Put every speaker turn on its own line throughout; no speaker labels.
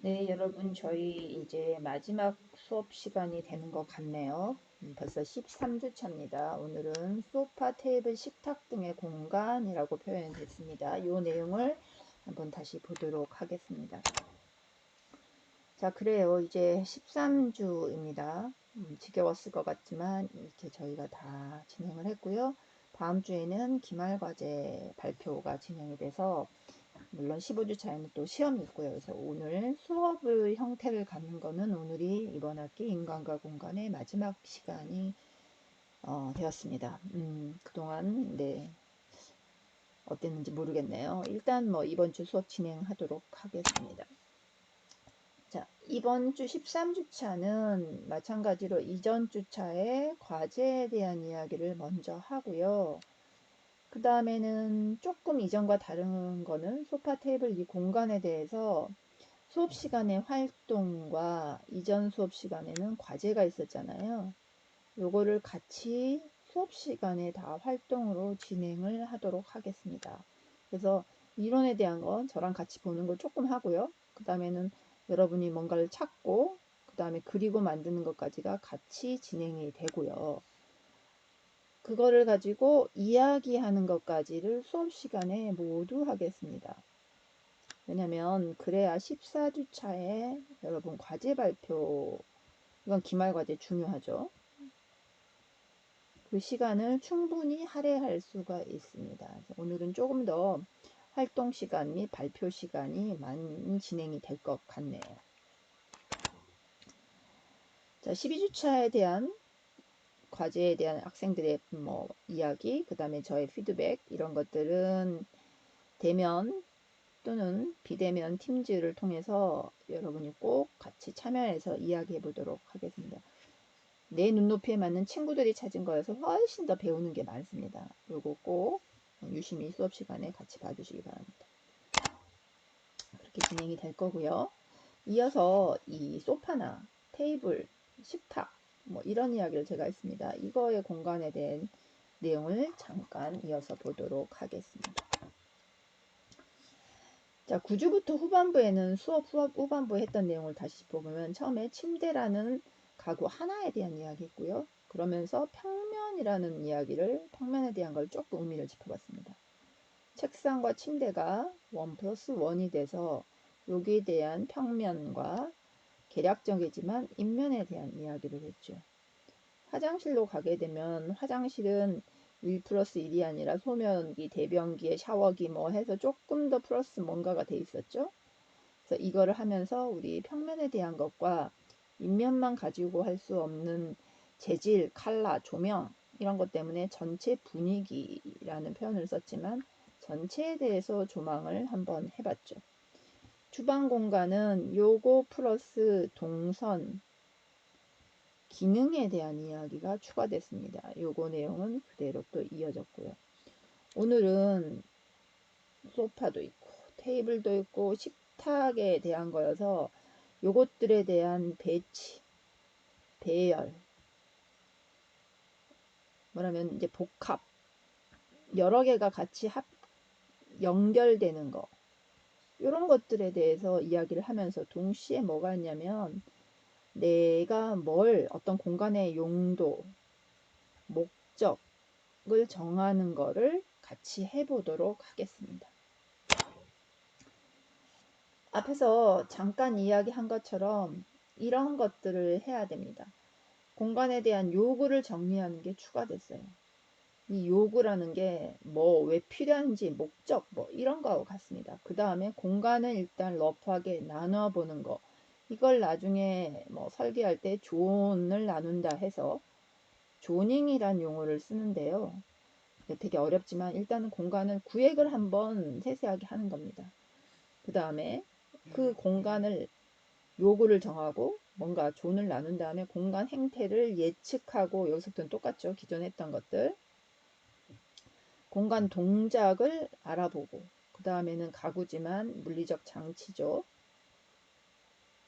네, 여러분, 저희 이제 마지막 수업 시간이 되는 것 같네요. 벌써 13주 차입니다. 오늘은 소파, 테이블, 식탁 등의 공간이라고 표현됐습니다. 이 내용을 한번 다시 보도록 하겠습니다. 자, 그래요. 이제 13주입니다. 지겨웠을 것 같지만 이렇게 저희가 다 진행을 했고요. 다음 주에는 기말 과제 발표가 진행이 돼서 물론 15주 차에는 또 시험이 있고요. 그래서 오늘 수업의 형태를 갖는 거는 오늘이 이번 학기 인간과 공간의 마지막 시간이 되었습니다. 그동안 네, 어땠는지 모르겠네요. 일단 뭐 이번 주 수업 진행하도록 하겠습니다. 자, 이번 주 13주차는 마찬가지로 이전 주차의 과제에 대한 이야기를 먼저 하고요. 그 다음에는 조금 이전과 다른 거는 소파 테이블 이 공간에 대해서 수업 시간의 활동과 이전 수업 시간에는 과제가 있었잖아요. 요거를 같이 수업 시간에 다 활동으로 진행을 하도록 하겠습니다. 그래서 이론에 대한 건 저랑 같이 보는 걸 조금 하고요. 그 다음에는 여러분이 뭔가를 찾고 그 다음에 그리고 만드는 것까지가 같이 진행이 되고요. 그거를 가지고 이야기하는 것까지를 수업 시간에 모두 하겠습니다. 왜냐면 그래야 14주차에 여러분 과제 발표, 이건 기말 과제 중요하죠. 그 시간을 충분히 할애할 수가 있습니다. 오늘은 조금 더 활동 시간 및 발표 시간이 많이 진행이 될 것 같네요. 자, 12주차에 대한 과제에 대한 학생들의 뭐 이야기, 그 다음에 저의 피드백 이런 것들은 대면 또는 비대면 팀즈를 통해서 여러분이 꼭 같이 참여해서 이야기해 보도록 하겠습니다. 내 눈높이에 맞는 친구들이 찾은 거여서 훨씬 더 배우는 게 많습니다. 요거 꼭 유심히 수업 시간에 같이 봐주시기 바랍니다. 그렇게 진행이 될 거고요. 이어서 이 소파나 테이블, 식탁 뭐 이런 이야기를 제가 했습니다. 이거의 공간에 대한 내용을 잠깐 이어서 보도록 하겠습니다. 자, 9주부터 후반부에는 수업 후반부에 했던 내용을 다시 보면 처음에 침대라는 가구 하나에 대한 이야기 했고요. 그러면서 평면이라는 이야기를 평면에 대한 걸 조금 의미를 짚어봤습니다. 책상과 침대가 1 플러스 1이 돼서 여기에 대한 평면과 개략적이지만 인면에 대한 이야기를 했죠. 화장실로 가게 되면 화장실은 1 플러스 1이 아니라 소변기, 대변기에 샤워기 뭐 해서 조금 더 플러스 뭔가가 돼 있었죠. 그래서 이거를 하면서 우리 평면에 대한 것과 인면만 가지고 할 수 없는 재질, 컬러, 조명 이런 것 때문에 전체 분위기라는 표현을 썼지만 전체에 대해서 조망을 한번 해봤죠. 주방 공간은 요거 플러스 동선, 기능에 대한 이야기가 추가됐습니다. 요거 내용은 그대로 또 이어졌고요. 오늘은 소파도 있고 테이블도 있고 식탁에 대한 거여서 요것들에 대한 배치, 배열, 뭐라면 이제 복합, 여러 개가 같이 연결되는 거 이런 것들에 대해서 이야기를 하면서 동시에 뭐가 있냐면 내가 어떤 공간의 용도, 목적을 정하는 거를 같이 해보도록 하겠습니다. 앞에서 잠깐 이야기한 것처럼 이런 것들을 해야 됩니다. 공간에 대한 요구를 정리하는 게 추가됐어요. 이 요구라는 게 뭐 왜 필요한지 목적 뭐 이런 거하고 같습니다. 그 다음에 공간을 일단 러프하게 나눠 보는 거, 이걸 나중에 뭐 설계할 때 존을 나눈다 해서 조닝이란 용어를 쓰는데요. 되게 어렵지만 일단은 공간을 구획을 한번 세세하게 하는 겁니다. 그 다음에 그 공간을 요구를 정하고 뭔가 존을 나눈 다음에 공간 행태를 예측하고, 여기서부터는 똑같죠. 기존에 했던 것들. 공간 동작을 알아보고, 그 다음에는 가구지만 물리적 장치죠.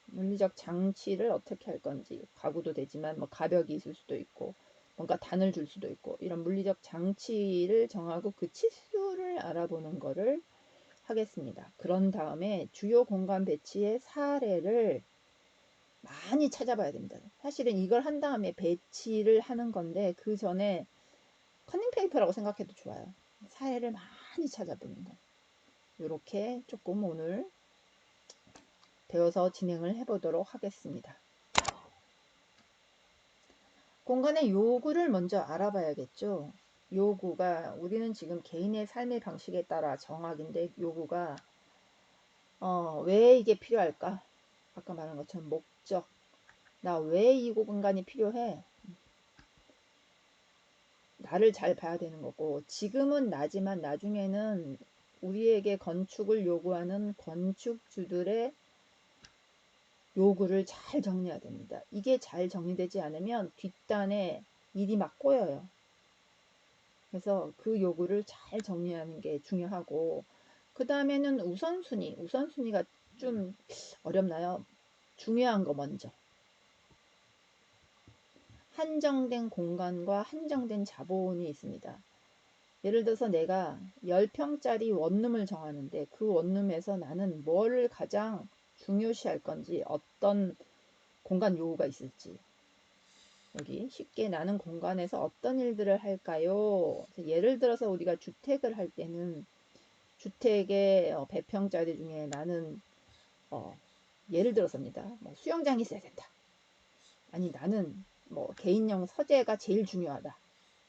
물리적 장치를 어떻게 할 건지, 가구도 되지만 뭐 가벽이 있을 수도 있고 뭔가 단을 줄 수도 있고, 이런 물리적 장치를 정하고 그 치수를 알아보는 거를 하겠습니다. 그런 다음에 주요 공간 배치의 사례를 많이 찾아봐야 됩니다. 사실은 이걸 한 다음에 배치를 하는 건데 그 전에 커닝페이퍼라고 생각해도 좋아요. 사례를 많이 찾아보는 거. 이렇게 조금 오늘 배워서 진행을 해보도록 하겠습니다. 공간의 요구를 먼저 알아봐야겠죠. 요구가 우리는 지금 개인의 삶의 방식에 따라 정학인데 요구가 왜 이게 필요할까? 아까 말한 것처럼 목적. 나 왜 이 공간이 필요해? 나를 잘 봐야 되는 거고 지금은 나지만 나중에는 우리에게 건축을 요구하는 건축주들의 요구를 잘 정리해야 됩니다. 이게 잘 정리되지 않으면 뒷단에 일이 막 꼬여요. 그래서 그 요구를 잘 정리하는 게 중요하고 그 다음에는 우선순위가 좀 어렵나요? 중요한 거 먼저. 한정된 공간과 한정된 자본이 있습니다. 예를 들어서 내가 10평짜리 원룸을 정하는데 그 원룸에서 나는 뭘 가장 중요시할 건지 어떤 공간 요구가 있을지 여기 쉽게 나는 공간에서 어떤 일들을 할까요? 예를 들어서 우리가 주택을 할 때는 주택의 100평짜리 중에 나는 예를 들어서입니다. 뭐 수영장이 있어야 된다. 아니 나는 뭐 개인용 서재가 제일 중요하다.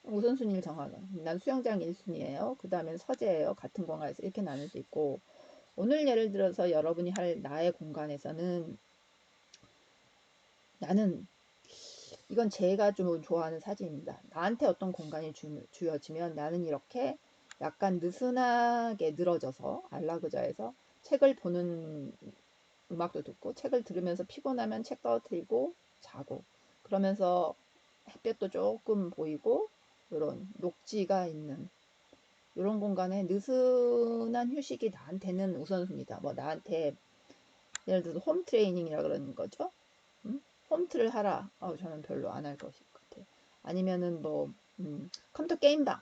우선순위를 정하는. 난 수영장 1순위예요. 그 다음엔 서재예요. 같은 공간에서 이렇게 나눌 수 있고 오늘 예를 들어서 여러분이 할 나의 공간에서는 나는 이건 제가 좀 좋아하는 사진입니다. 나한테 어떤 공간이 주어지면 나는 이렇게 약간 느슨하게 늘어져서 안락의자에서 책을 보는 음악도 듣고 책을 들으면서 피곤하면 책 떨어뜨리고 자고 그러면서 햇볕도 조금 보이고 이런 녹지가 있는 이런 공간에 느슨한 휴식이 나한테는 우선순위다. 뭐 나한테 예를 들어서 홈 트레이닝이라 그러는 거죠. 홈트를 하라. 저는 별로 안 할 것일 것 같아요. 아니면은 뭐 컴퓨터 게임방.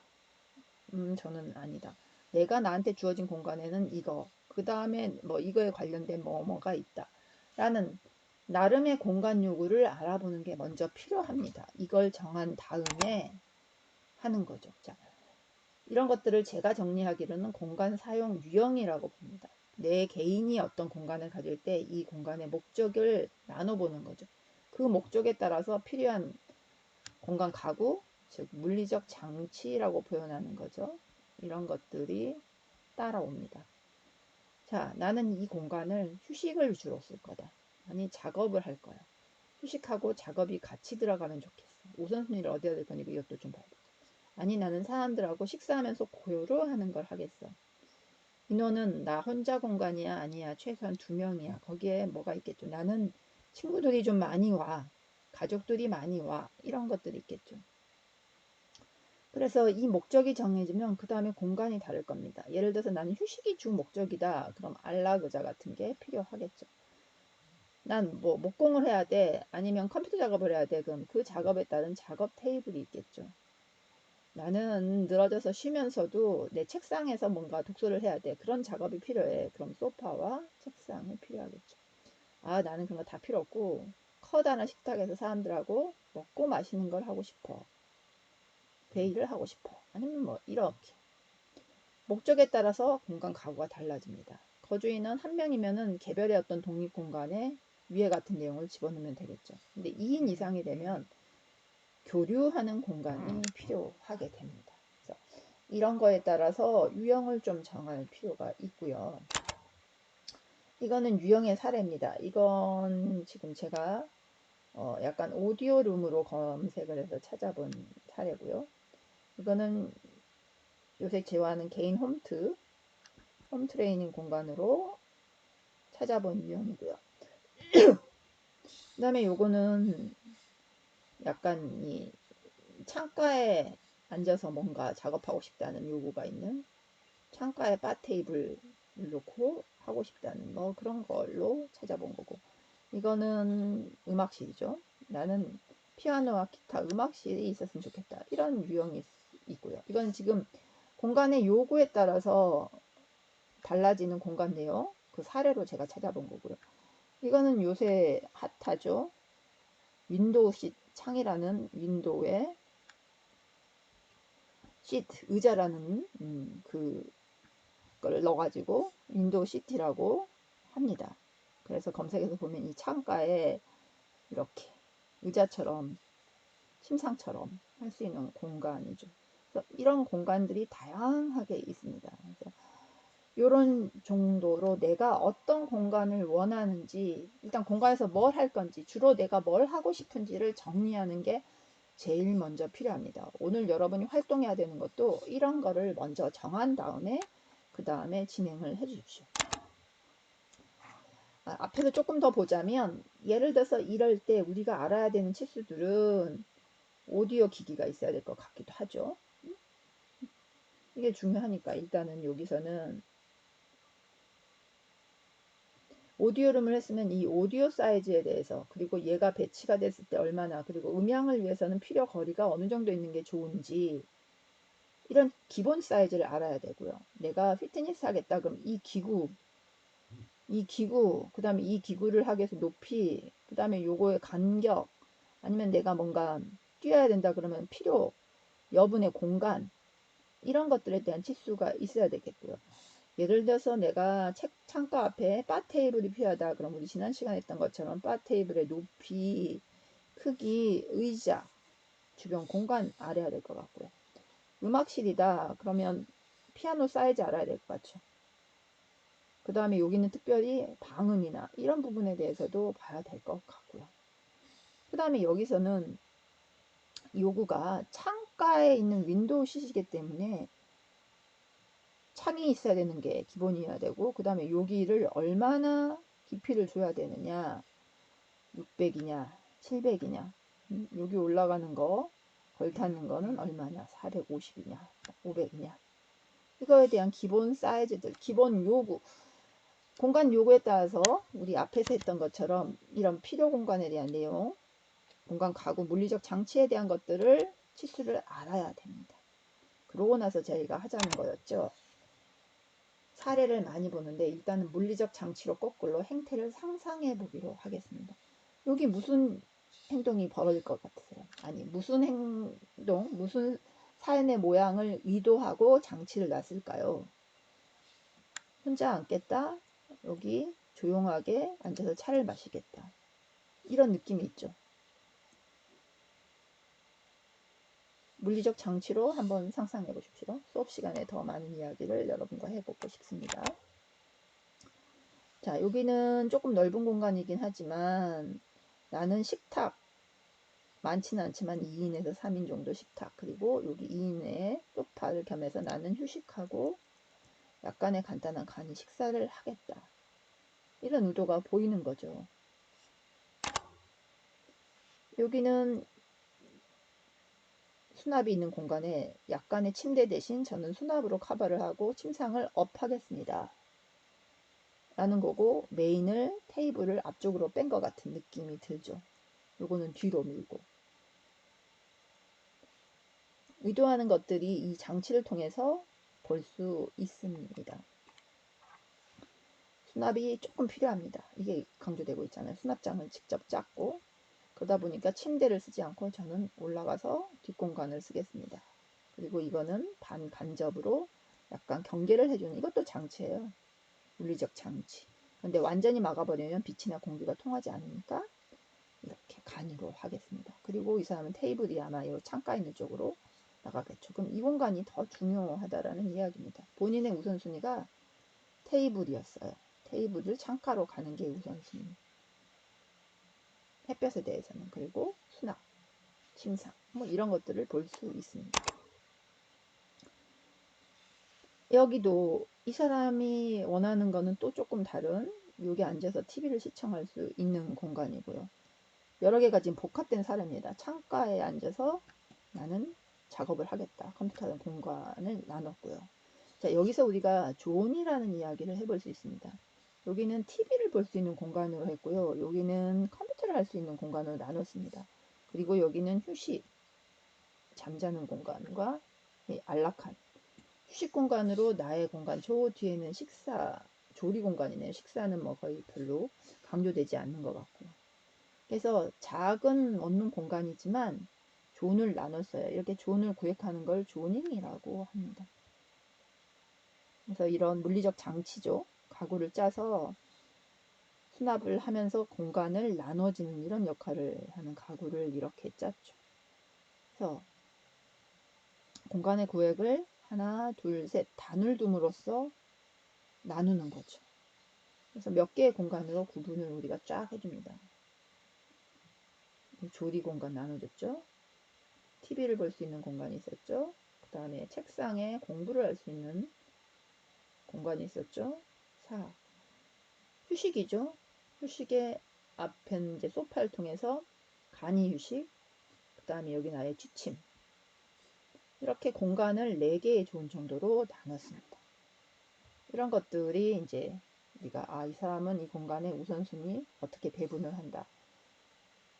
저는 아니다. 내가 나한테 주어진 공간에는 이거. 그 다음에 뭐 이거에 관련된 뭐가 있다. 라는 나름의 공간 요구를 알아보는 게 먼저 필요합니다. 이걸 정한 다음에 하는 거죠. 자, 이런 것들을 제가 정리하기로는 공간 사용 유형이라고 봅니다. 내 개인이 어떤 공간을 가질 때 이 공간의 목적을 나눠보는 거죠. 그 목적에 따라서 필요한 공간 가구, 즉 물리적 장치라고 표현하는 거죠. 이런 것들이 따라옵니다. 자, 나는 이 공간을 휴식을 주로 쓸 거다. 아니, 작업을 할 거야. 휴식하고 작업이 같이 들어가면 좋겠어. 우선순위를 어디다 될 거니까 이것도 좀 봐보자. 아니, 나는 사람들하고 식사하면서 고요로 하는 걸 하겠어. 인원은 나 혼자 공간이야? 아니야. 최소한 2명이야. 거기에 뭐가 있겠죠. 나는 친구들이 좀 많이 와. 가족들이 많이 와. 이런 것들이 있겠죠. 그래서 이 목적이 정해지면 그 다음에 공간이 다를 겁니다. 예를 들어서 나는 휴식이 주 목적이다. 그럼 안락의자 같은 게 필요하겠죠. 난 뭐 목공을 해야 돼. 아니면 컴퓨터 작업을 해야 돼. 그럼 그 작업에 따른 작업 테이블이 있겠죠. 나는 늘어져서 쉬면서도 내 책상에서 뭔가 독서를 해야 돼. 그런 작업이 필요해. 그럼 소파와 책상이 필요하겠죠. 나는 그런 거 다 필요 없고 커다란 식탁에서 사람들하고 먹고 마시는 걸 하고 싶어. 회의를 하고 싶어. 아니면 뭐 이렇게. 목적에 따라서 공간 가구가 달라집니다. 거주인은 한 명이면은 개별의 어떤 독립 공간에 위에 같은 내용을 집어넣으면 되겠죠. 근데 2인 이상이 되면 교류하는 공간이 필요하게 됩니다. 그래서 이런 거에 따라서 유형을 좀 정할 필요가 있고요. 이거는 유형의 사례입니다. 이건 지금 제가 약간 오디오룸으로 검색을 해서 찾아본 사례고요. 이거는 요새 제화하는 개인 홈 트레이닝 공간으로 찾아본 유형이고요. 그 다음에 요거는 약간 이 창가에 앉아서 뭔가 작업하고 싶다는 요구가 있는 창가에 바 테이블 놓고 하고 싶다는 뭐 그런 걸로 찾아본 거고 이거는 음악실이죠. 나는 피아노와 기타 음악실이 있었으면 좋겠다. 이런 유형이 있고요. 이건 지금 공간의 요구에 따라서 달라지는 공간 내용 그 사례로 제가 찾아본 거고요. 이거는 요새 핫하죠. 윈도우 시트 창이라는 윈도우에 시트 의자라는 그걸 넣어가지고 윈도우 시트라고 합니다. 그래서 검색해서 보면 이 창가에 이렇게 의자처럼 침상처럼 할 수 있는 공간이죠. 그래서 이런 공간들이 다양하게 있습니다. 그래서 이런 정도로 내가 어떤 공간을 원하는지, 일단 공간에서 뭘 할 건지, 주로 내가 뭘 하고 싶은지를 정리하는 게 제일 먼저 필요합니다. 오늘 여러분이 활동해야 되는 것도 이런 거를 먼저 정한 다음에 그 다음에 진행을 해 주십시오. 앞에서 조금 더 보자면, 예를 들어서 이럴 때 우리가 알아야 되는 치수들은 오디오 기기가 있어야 될 것 같기도 하죠. 이게 중요하니까 일단은 여기서는 오디오룸을 했으면 이 오디오 사이즈에 대해서, 그리고 얘가 배치가 됐을 때 얼마나, 그리고 음향을 위해서는 필요 거리가 어느 정도 있는 게 좋은지, 이런 기본 사이즈를 알아야 되고요. 내가 피트니스 하겠다 그럼 이 기구, 그 다음에 이 기구를 하기 위해서 높이, 그 다음에 요거의 간격, 아니면 내가 뭔가 뛰어야 된다 그러면 필요, 여분의 공간, 이런 것들에 대한 치수가 있어야 되겠고요. 예를 들어서 내가 책 창가 앞에 바 테이블이 필요하다 그럼 우리 지난 시간에 했던 것처럼 바 테이블의 높이, 크기, 의자, 주변 공간 알아야 될 것 같고요. 음악실이다 그러면 피아노 사이즈 알아야 될 것 같죠. 그 다음에 여기는 특별히 방음이나 이런 부분에 대해서도 봐야 될 것 같고요. 그 다음에 여기서는 요구가 창가에 있는 윈도우 시시기 때문에 창이 있어야 되는 게 기본이어야 되고, 그 다음에 여기를 얼마나 깊이를 줘야 되느냐, 600이냐 700이냐, 여기 올라가는 거 걸타는 거는 얼마냐, 450이냐 500이냐, 이거에 대한 기본 사이즈들, 기본 요구, 공간 요구에 따라서 우리 앞에서 했던 것처럼 이런 필요 공간에 대한 내용, 공간 가구, 물리적 장치에 대한 것들을 치수를 알아야 됩니다. 그러고 나서 저희가 하자는 거였죠. 사례를 많이 보는데 일단은 물리적 장치로 거꾸로 행태를 상상해 보기로 하겠습니다. 여기 무슨 행동이 벌어질 것 같으세요? 아니, 무슨 행동, 무슨 사연의 모양을 의도하고 장치를 놨을까요? 혼자 앉겠다, 여기 조용하게 앉아서 차를 마시겠다, 이런 느낌이 있죠. 물리적 장치로 한번 상상해 보십시오. 수업 시간에 더 많은 이야기를 여러분과 해보고 싶습니다. 자, 여기는 조금 넓은 공간이긴 하지만 나는 식탁, 많지는 않지만 2인에서 3인 정도 식탁, 그리고 여기 2인의 소파를 겸해서 나는 휴식하고 약간의 간단한 간이 식사를 하겠다, 이런 의도가 보이는 거죠. 여기는 수납이 있는 공간에 약간의 침대 대신 저는 수납으로 커버를 하고 침상을 업하겠습니다 라는 거고, 메인을 테이블을 앞쪽으로 뺀 것 같은 느낌이 들죠. 요거는 뒤로 밀고, 의도하는 것들이 이 장치를 통해서 볼 수 있습니다. 수납이 조금 필요합니다. 이게 강조되고 있잖아요. 수납장을 직접 짰고, 그러다 보니까 침대를 쓰지 않고 저는 올라가서 뒷공간을 쓰겠습니다. 그리고 이거는 반간접으로 약간 경계를 해주는, 이것도 장치예요. 물리적 장치. 근데 완전히 막아버리면 빛이나 공기가 통하지 않으니까 이렇게 간이로 하겠습니다. 그리고 이 사람은 테이블이 아마 이 창가 있는 쪽으로 나가겠죠. 그럼 이 공간이 더 중요하다라는 이야기입니다. 본인의 우선순위가 테이블이었어요. 테이블을 창가로 가는 게 우선순위. 햇볕에 대해서는. 그리고 수납, 침상, 뭐 이런 것들을 볼 수 있습니다. 여기도 이 사람이 원하는 거는 또 조금 다른, 여기 앉아서 TV를 시청할 수 있는 공간이고요. 여러 개가 지금 복합된 사례입니다. 창가에 앉아서 나는 작업을 하겠다, 컴퓨터 공간을 나눴고요. 자, 여기서 우리가 존이라는 이야기를 해볼 수 있습니다. 여기는 TV를 볼 수 있는 공간으로 했고요. 여기는 컴퓨터를 할 수 있는 공간으로 나눴습니다. 그리고 여기는 휴식, 잠자는 공간과 안락한, 휴식 공간으로 나의 공간, 저 뒤에는 조리 공간이네요. 식사는 뭐 거의 별로 강조되지 않는 것 같고. 그래서 작은 원룸 공간이지만 존을 나눴어요. 이렇게 존을 구획하는 걸 조닝이라고 합니다. 그래서 이런 물리적 장치죠. 가구를 짜서 수납을 하면서 공간을 나눠지는 이런 역할을 하는 가구를 이렇게 짰죠. 그래서 공간의 구획을 하나, 둘, 셋 단을 둠으로써 나누는 거죠. 그래서 몇 개의 공간으로 구분을 우리가 쫙 해줍니다. 조리 공간 나눠줬죠. TV를 볼 수 있는 공간이 있었죠. 그 다음에 책상에 공부를 할 수 있는 공간이 있었죠. 4. 휴식이죠. 휴식의 앞엔 이제 소파를 통해서 간이 휴식, 그 다음에 여기 나의 취침. 이렇게 공간을 4개의 존 정도로 나눴습니다. 이런 것들이 이제 우리가 이 사람은 이 공간의 우선순위 어떻게 배분을 한다.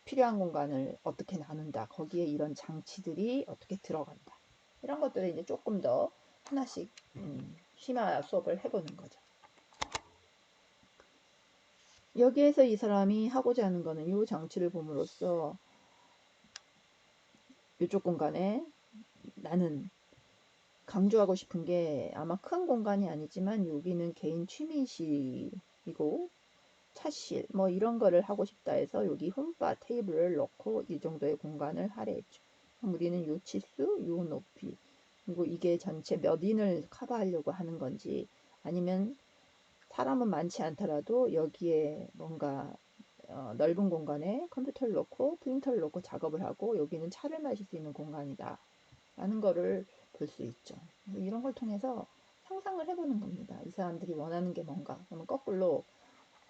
필요한 공간을 어떻게 나눈다. 거기에 이런 장치들이 어떻게 들어간다. 이런 것들을 이제 조금 더 하나씩 심화 수업을 해보는 거죠. 여기에서 이 사람이 하고자 하는 거는 이 장치를 봄으로써 이쪽 공간에 나는 강조하고 싶은 게 아마 큰 공간이 아니지만 여기는 개인 취미실이고 차실 뭐 이런 거를 하고 싶다 해서 여기 홈바 테이블을 넣고 이 정도의 공간을 할애했죠. 그럼 우리는 요 치수, 요 높이 그리고 이게 전체 몇 인을 커버하려고 하는 건지 아니면 사람은 많지 않더라도 여기에 뭔가 넓은 공간에 컴퓨터를 놓고 프린터를 놓고 작업을 하고 여기는 차를 마실 수 있는 공간이다 라는 거를 볼 수 있죠. 이런 걸 통해서 상상을 해보는 겁니다. 이 사람들이 원하는 게 뭔가. 그러면 거꾸로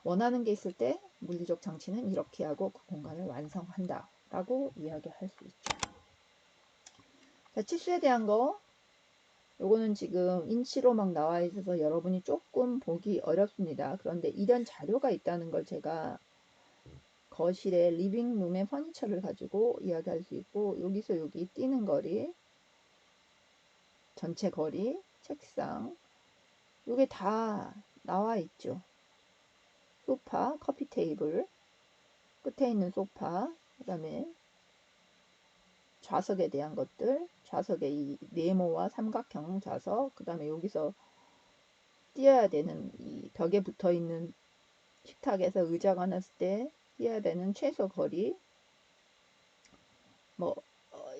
원하는 게 있을 때 물리적 장치는 이렇게 하고 그 공간을 완성한다 라고 이야기할 수 있죠. 자, 치수에 대한 거 요거는 지금 인치로 막 나와 있어서 여러분이 조금 보기 어렵습니다. 그런데 이런 자료가 있다는 걸 제가 거실에 리빙룸의 퍼니처를 가지고 이야기할 수 있고 여기서 여기 뛰는 거리 전체 거리 책상 요게 다 나와 있죠. 소파 커피 테이블 끝에 있는 소파 그 다음에 좌석에 대한 것들 좌석의 이 네모와 삼각형 좌석 그 다음에 여기서 띄어야 되는 이 벽에 붙어 있는 식탁에서 의자가 났을 때 띄어야 되는 최소 거리 뭐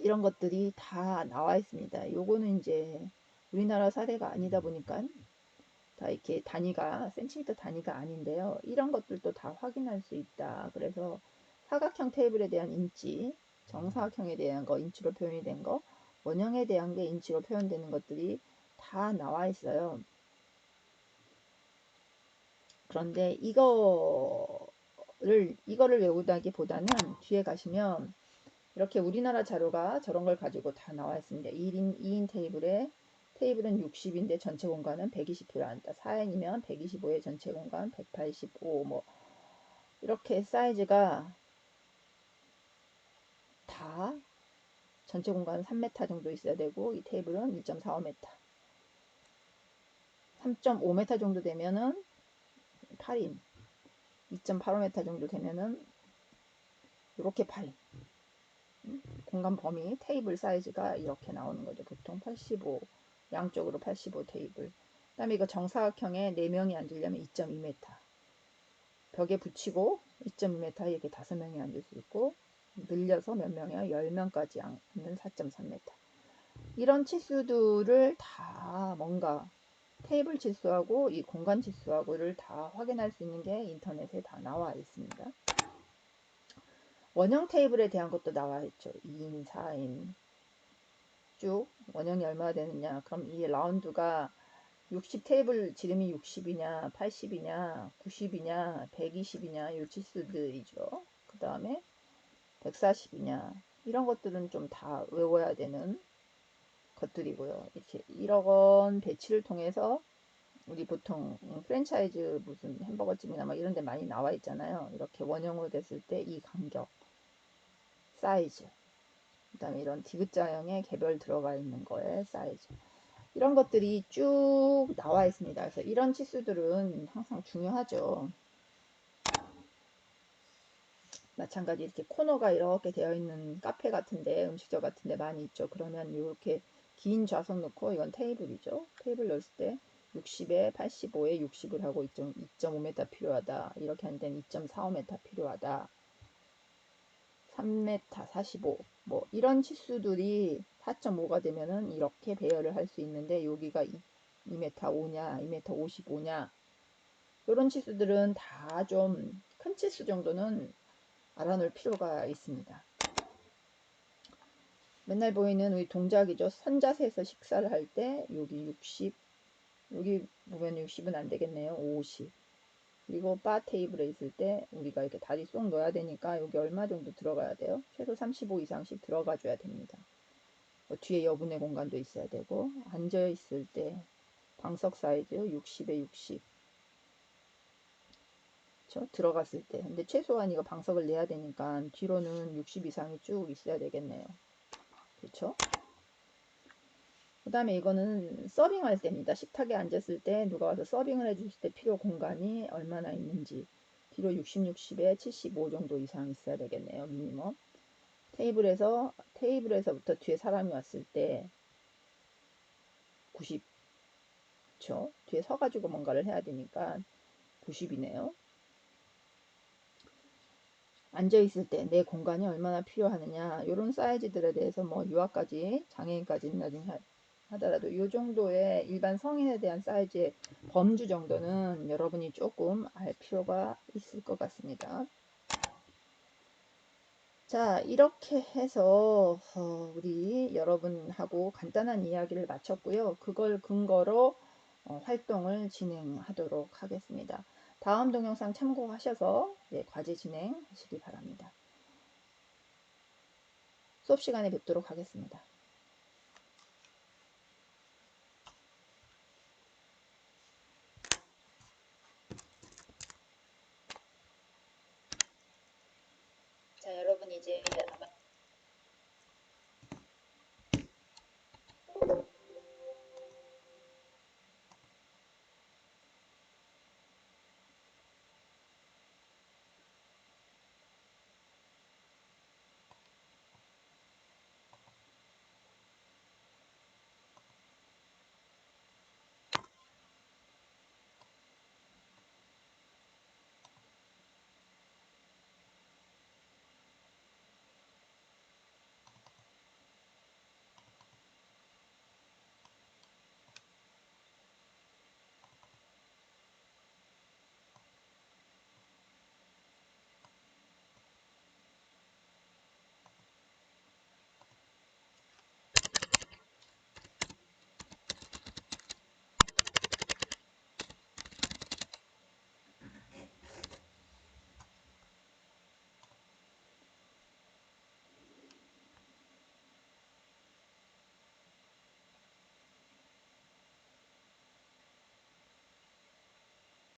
이런 것들이 다 나와 있습니다. 요거는 이제 우리나라 사례가 아니다 보니까 다 이렇게 단위가 센티미터 단위가 아닌데요. 이런 것들도 다 확인할 수 있다. 그래서 사각형 테이블에 대한 인치, 정사각형에 대한 거 인치로 표현이 된 거, 원형에 대한 게 인치로 표현되는 것들이 다 나와 있어요. 그런데 이거를 외우다기보다는 뒤에 가시면 이렇게 우리나라 자료가 저런 걸 가지고 다 나와 있습니다. 2인 테이블은 60인데 전체 공간은 120 필요한다. 4인이면 125의 전체 공간 185 뭐 이렇게 사이즈가 다 전체 공간은 3m 정도 있어야 되고 이 테이블은 1.45m 3.5m 정도 되면은 8인 2.85m 정도 되면은 이렇게 8인 공간 범위 테이블 사이즈가 이렇게 나오는 거죠. 보통 85 양쪽으로 85 테이블 그 다음에 이거 정사각형에 4명이 앉으려면 2.2m 벽에 붙이고 2.2m 이렇게 5명이 앉을 수 있고 늘려서 몇 명이요? 10명까지 앉는 4.3m 이런 치수들을 다 뭔가 테이블 치수하고 이 공간 치수하고를 다 확인할 수 있는 게 인터넷에 다 나와 있습니다. 원형 테이블에 대한 것도 나와 있죠. 2인, 4인 쭉 원형이 얼마나 되느냐 그럼 이 라운드가 60 테이블 지름이 60이냐 80이냐 90이냐 120이냐 이 치수들이죠. 그 다음에 140이냐 이런 것들은 좀 다 외워야 되는 것들이고요. 이렇게 1억 원 배치를 통해서 우리 보통 프랜차이즈 무슨 햄버거집이나 막 이런 데 많이 나와 있잖아요. 이렇게 원형으로 됐을 때 이 간격 사이즈 그 다음에 이런 디귿자형의 개별 들어가 있는 거에 사이즈 이런 것들이 쭉 나와 있습니다. 그래서 이런 치수들은 항상 중요하죠. 마찬가지 이렇게 코너가 이렇게 되어 있는 카페 같은데, 음식점 같은데 많이 있죠. 그러면 이렇게 긴 좌석 넣고, 이건 테이블이죠. 테이블 넣을 때 60에 85에 60을 하고 2.5m 필요하다. 이렇게 할 때는 2.45m 필요하다. 3m 45. 뭐 이런 치수들이 4.5가 되면은 이렇게 배열을 할 수 있는데, 여기가 2m 5냐, 2m 55냐, 이런 치수들은 다 좀 큰 치수 정도는 알아놓을 필요가 있습니다. 맨날 보이는 우리 동작이죠. 선자세에서 식사를 할 때 여기 60, 여기 보면 60은 안 되겠네요. 50. 그리고 바 테이블에 있을 때 우리가 이렇게 다리 쏙 넣어야 되니까 여기 얼마 정도 들어가야 돼요? 최소 35 이상씩 들어가 줘야 됩니다. 뒤에 여분의 공간도 있어야 되고, 앉아 있을 때 방석 사이즈 60에 60. 그렇죠? 들어갔을 때. 근데 최소한 이거 방석을 내야 되니까 뒤로는 60 이상이 쭉 있어야 되겠네요. 그렇죠? 그 다음에 이거는 서빙할 때입니다. 식탁에 앉았을 때 누가 와서 서빙을 해주실 때 필요 공간이 얼마나 있는지. 뒤로 60, 60에 75 정도 이상 있어야 되겠네요. 미니멈. 테이블에서부터 뒤에 사람이 왔을 때 90. 그쵸? 뒤에 서가지고 뭔가를 해야 되니까 90이네요. 앉아있을 때 내 공간이 얼마나 필요하느냐, 이런 사이즈들에 대해서 뭐 유아까지 장애인까지는 나중에 하더라도 이 정도의 일반 성인에 대한 사이즈의 범주 정도는 여러분이 조금 알 필요가 있을 것 같습니다. 자, 이렇게 해서 우리 여러분하고 간단한 이야기를 마쳤고요. 그걸 근거로 활동을 진행하도록 하겠습니다. 다음 동영상 참고하셔서 과제 진행하시기 바랍니다. 수업 시간에 뵙도록 하겠습니다. 자, 여러분 이제